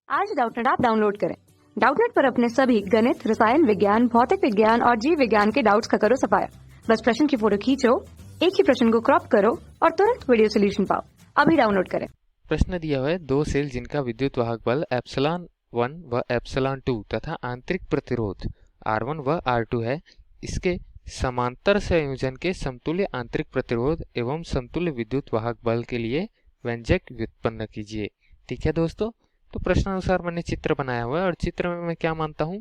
आज Doubtnut app download करें। Doubtnut पर अपने सभी गणित, रसायन विज्ञान, भौतिक विज्ञान और जीव विज्ञान के डाउट्स का करो सफाया। बस प्रश्न की फोटो खींचो, एक ही प्रश्न को क्रॉप करो और तुरंत वीडियो सोल्यूशन पाओ। अभी डाउनलोड करें। प्रश्न दिया हुआ है दो सेल जिनका विद्युत वाहक बल एप्सिलॉन 1 व एप्सिलॉन 2 तथा आंतरिक प्रतिरोध R1 व R2 है। इसके समांतर संयोजन के समतुल्य आंतरिक प्रतिरोध एवं समतुल्य विद्युत वाहक बल के लिए व्यंजक व्युत्पन्न कीजिए। ठीक है दोस्तों, तो प्रश्नानुसार मैंने चित्र बनाया हुआ है और चित्र में मैं क्या मानता हूँ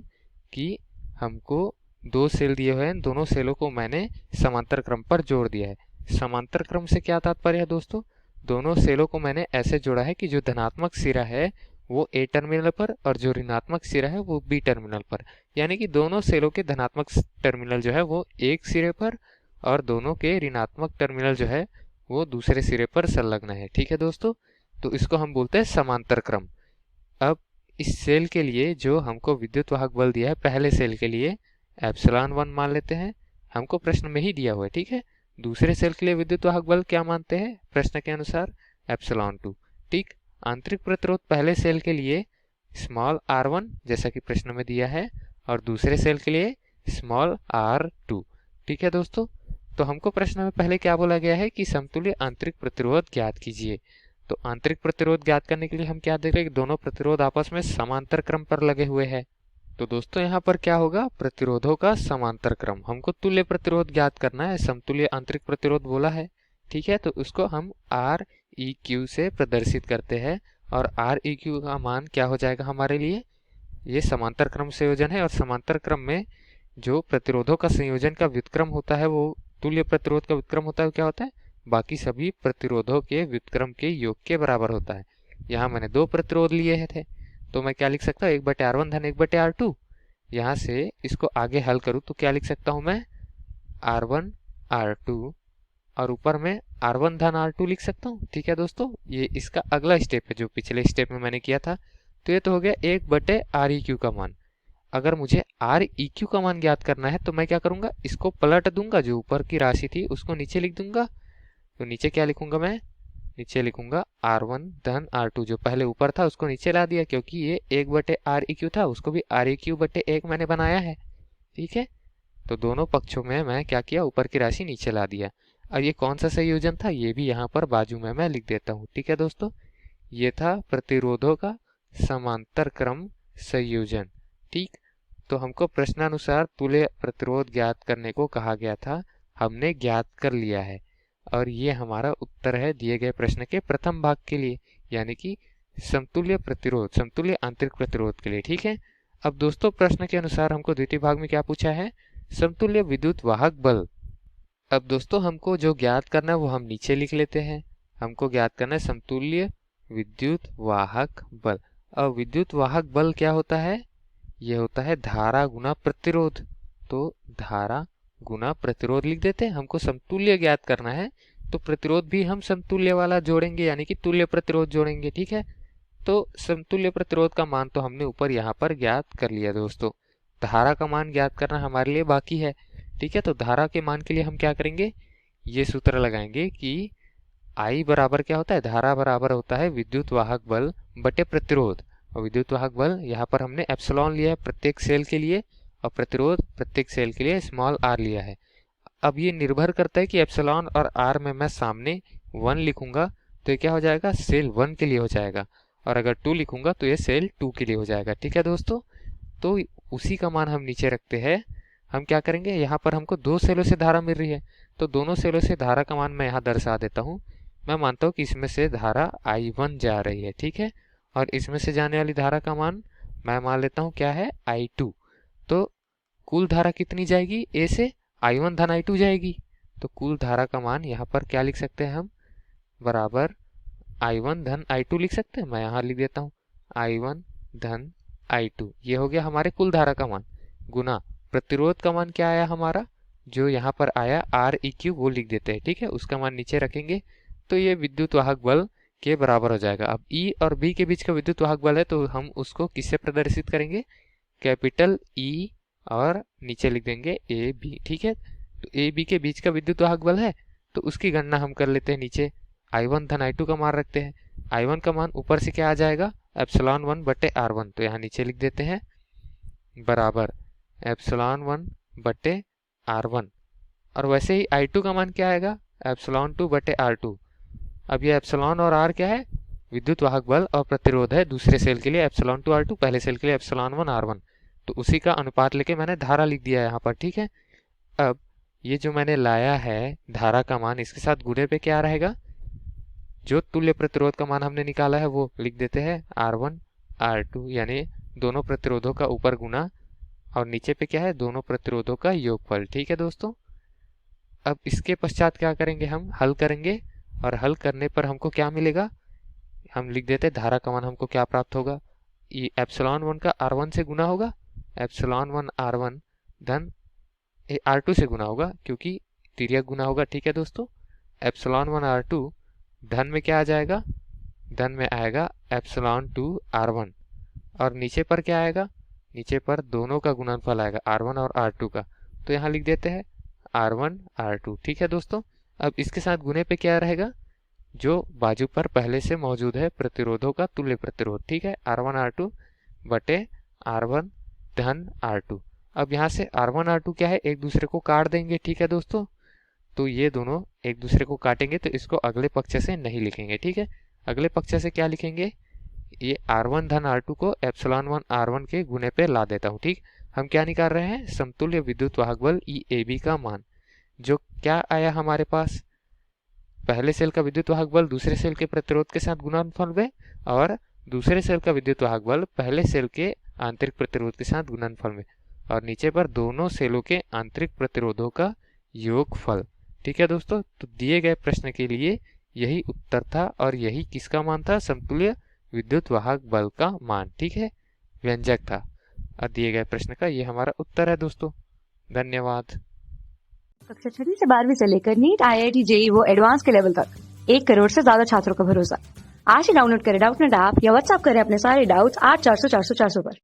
कि हमको दो सेल दिए हुए हैं, दोनों सेलों को मैंने समांतर क्रम पर जोड़ दिया है। समांतर क्रम से क्या तात्पर्य है दोस्तों? दोनों सेलों को मैंने ऐसे जोड़ा है कि जो धनात्मक सिरा है वो A टर्मिनल पर और जो ऋणात्मक सिरा है वो B टर्मिनल पर, यानी कि दोनों सेलों के धनात्मक टर्मिनल जो है वो एक सिरे पर और दोनों के ऋणात्मक टर्मिनल जो है वो दूसरे सिरे पर संलग्न है। ठीक है दोस्तों, तो इसको हम बोलते हैं समांतर क्रम। अब इस सेल के लिए जो हमको विद्युत वाहक बल दिया है, पहले सेल के लिए एप्सिलॉन 1 मान लेते हैं, हमको प्रश्न में ही दिया हुआ है। ठीक है, दूसरे सेल के लिए विद्युत वाहक बल क्या मानते हैं प्रश्न के अनुसार? एप्सिलॉन 2। ठीक, आंतरिक प्रतिरोध पहले सेल के लिए स्मॉल r1 जैसा कि प्रश्न में दिया है और दूसरे सेल के लिए स्मॉल r2। ठीक है दोस्तों, तो हमको प्रश्न में पहले क्या बोला गया है कि समतुल्य आंतरिक प्रतिरोध ज्ञात कीजिए। तो आंतरिक प्रतिरोध ज्ञात करने के लिए हम क्या देख रहे हैं कि दोनों प्रतिरोध आपस में समांतर क्रम पर लगे हुए हैं। तो दोस्तों यहाँ पर क्या होगा? प्रतिरोधों का समांतर क्रम। हमको तुल्य प्रतिरोध ज्ञात करना है, समतुल्य आंतरिक प्रतिरोध बोला है। ठीक है, तो उसको हम Req से प्रदर्शित करते हैं और Req का मान क्या हो जाएगा हमारे लिए? ये समांतर क्रम संयोजन है और समांतर क्रम में जो प्रतिरोधों का संयोजन का व्युत्क्रम होता है वो तुल्य प्रतिरोध का व्युत्क्रम होता है। क्या होता है? बाकी सभी प्रतिरोधों के व्युत्क्रम के योग के बराबर होता है। यहाँ मैंने दो प्रतिरोध लिए थे तो मैं क्या लिख सकता हूँ? 1/R1 धन 1/R2। यहाँ से इसको आगे हल करूँ तो क्या लिख सकता हूँ मैं? R1 R2 और ऊपर में R1 धन R2 लिख सकता हूँ। ठीक है दोस्तों, ये इसका अगला स्टेप है जो पिछले स्टेप में मैंने किया था। तो ये तो हो गया 1/Req का मान। अगर मुझे Req का मान ज्ञात करना है तो मैं क्या करूंगा? इसको पलट दूंगा, जो ऊपर की राशि थी उसको नीचे लिख दूंगा। तो नीचे क्या लिखूंगा मैं? नीचे लिखूंगा R1 धन R2, जो पहले ऊपर था उसको नीचे ला दिया क्योंकि ये 1/Req था, उसको भी Req/1 मैंने बनाया है। ठीक है, तो दोनों पक्षों में मैं क्या किया? ऊपर की राशि नीचे ला दिया। और ये कौन सा संयोजन था ये भी यहाँ पर बाजू में मैं लिख देता हूँ। ठीक है दोस्तों, ये था प्रतिरोधों का समांतर क्रम संयोजन। ठीक, तो हमको प्रश्नानुसार तुल्य प्रतिरोध ज्ञात करने को कहा गया था, हमने ज्ञात कर लिया है और ये हमारा उत्तर है दिए गए प्रश्न के प्रथम भाग के लिए, यानी कि समतुल्य प्रतिरोध, समतुल्य आंतरिक प्रतिरोध के लिए। ठीक है, अब दोस्तों प्रश्न के अनुसार हमको द्वितीय भाग में क्या पूछा है? समतुल्य विद्युत वाहक बल। अब दोस्तों हमको जो ज्ञात करना है वो हम नीचे लिख लेते हैं। हमको ज्ञात करना है समतुल्य विद्युत वाहक बल। अब विद्युत वाहक बल क्या होता है? ये होता है धारा गुना प्रतिरोध। तो धारा गुना प्रतिरोध लिख देते हैं। हमको समतुल्य ज्ञात करना है तो प्रतिरोध भी हम समतुल्य वाला जोड़ेंगे, यानी कि तुल्य प्रतिरोध जोड़ेंगे। ठीक है, तो समतुल्य प्रतिरोध का मान तो हमने ऊपर यहाँ पर ज्ञात कर लिया दोस्तों। धारा का मान ज्ञात करना हमारे लिए बाकी है। ठीक है, तो धारा के मान के लिए हम क्या करेंगे? ये सूत्र लगाएंगे कि I बराबर क्या होता है? धारा बराबर होता है विद्युत वाहक बल बटे प्रतिरोध। और विद्युत वाहक बल यहाँ पर हमने एप्सिलॉन लिया है प्रत्येक सेल के लिए और प्रतिरोध प्रत्येक सेल के लिए स्मॉल r लिया है। अब ये निर्भर करता है कि एप्सिलॉन और r में मैं सामने 1 लिखूंगा तो ये क्या हो जाएगा? सेल 1 के लिए हो जाएगा, और अगर 2 लिखूंगा तो ये सेल 2 के लिए हो जाएगा। ठीक है दोस्तों, तो उसी का मान हम नीचे रखते हैं। हम क्या करेंगे? यहाँ पर हमको दो सेलों से धारा मिल रही है तो दोनों सेलों से धारा का मान मैं यहाँ दर्शा देता हूँ। मैं मानता हूँ कि इसमें से धारा I1 जा रही है। ठीक है, और इसमें से जाने वाली धारा का मान मैं मान लेता हूँ क्या है? I2। तो कुल धारा कितनी जाएगी? A से I1 धन I2 जाएगी। तो कुल धारा का मान यहाँ पर क्या लिख सकते हैं हम? बराबर I1 धन I2 लिख सकते हैं। मैं यहाँ लिख देता हूँ I1 धन I2। ये हो गया हमारे कुल धारा का मान, गुना प्रतिरोध का मान क्या आया हमारा? जो यहाँ पर आया Req वो लिख देते हैं। ठीक है, उसका मान नीचे रखेंगे तो ये विद्युत वाहक बल के बराबर हो जाएगा। अब E और B के बीच का विद्युत वाहक बल है तो हम उसको किससे प्रदर्शित करेंगे? कैपिटल E और नीचे लिख देंगे AB। ठीक है, तो AB के बीच का विद्युत वाहक बल है तो उसकी गणना हम कर लेते हैं। नीचे I1 धन I2 का मान रखते हैं। I1 का मान ऊपर से क्या आ जाएगा? एप्सिलॉन 1 बटे R1, तो यहाँ नीचे लिख देते हैं बराबर एप्सिलॉन 1 बटे R1। और वैसे ही I2 का मान क्या आएगा, एप्सिलॉन 2 बटे R2। अब ये एप्सिलॉन और R क्या है, विद्युत वाहक बल और प्रतिरोध है। दूसरे सेल के लिए एप्सिलॉन 2 R2, पहले सेल के लिए एप्सिलॉन 1 R1, तो उसी का अनुपात लेके मैंने धारा लिख दिया है यहाँ पर, ठीक है। अब ये जो मैंने लाया है धारा का मान, इसके साथ गुणे पे क्या रहेगा, जो तुल्य प्रतिरोध का मान हमने निकाला है वो लिख देते हैं R1 R2, यानी दोनों प्रतिरोधों का ऊपर गुना और नीचे पे क्या है, दोनों प्रतिरोधों का योगफल, ठीक है दोस्तों। अब इसके पश्चात क्या करेंगे, हम हल करेंगे और हल करने पर हमको क्या मिलेगा, हम लिख देते हैं धारा का मान हमको क्या प्राप्त होगा, ये एप्सिलॉन 1 का R1 से गुना होगा, एप्सिलॉन 1 R1 धन R2 से गुना होगा क्योंकि तिर्यक गुना होगा, ठीक है दोस्तों। एप्सिलॉन 1 R2 धन में क्या आ जाएगा, धन में आएगा एप्सिलॉन 2 R1, और नीचे पर क्या आएगा, नीचे पर दोनों का गुणनफल आएगा R1 और R2 का, तो यहाँ लिख देते हैं R1 R2, ठीक है दोस्तों। अब इसके साथ गुने पे क्या रहेगा, जो बाजू पर पहले से मौजूद है प्रतिरोधों का तुल्य प्रतिरोध, ठीक है, R1 R2 बटे R1 धन R2। अब यहाँ से R1 R2 क्या है, एक दूसरे को काट देंगे, ठीक है दोस्तों। तो ये दोनों एक दूसरे को काटेंगे तो इसको अगले पक्ष से नहीं लिखेंगे, ठीक है। अगले पक्ष से क्या लिखेंगे, ये R1 धन R2 को एप्सिलॉन 1 R1 के गुने पे ला देता हूँ, ठीक। हम क्या निकाल रहे हैं, समतुल्य विद्युत वाहक बल EAB का मान, जो क्या आया हमारे पास, पहले सेल का विद्युत वाहक बल दूसरे सेल के प्रतिरोध के साथ गुणनफल में, और दूसरे सेल का विद्युत वाहक बल पहले सेल के आंतरिक प्रतिरोध के साथ गुणनफल में, और नीचे पर दोनों सेलों के आंतरिक प्रतिरोधों का योगफल, ठीक है दोस्तों। तो दिए गए प्रश्न के लिए यही उत्तर था, और यही किसका मान था, समतुल्य विद्युत वाहक बल का मान, ठीक है, व्यंजक था। और दिए गए प्रश्न का ये हमारा उत्तर है दोस्तों। धन्यवाद। कक्षा 6वीं से 12वीं से लेकर नीट, IIT, JEE वो एडवांस के लेवल तक 1 करोड़ से ज्यादा छात्रों का भरोसा। आज ही डाउनलोड करें डाउटनेट ऐप या व्हाट्सएप करें अपने सारे डाउट्स 8400 400 400 पर।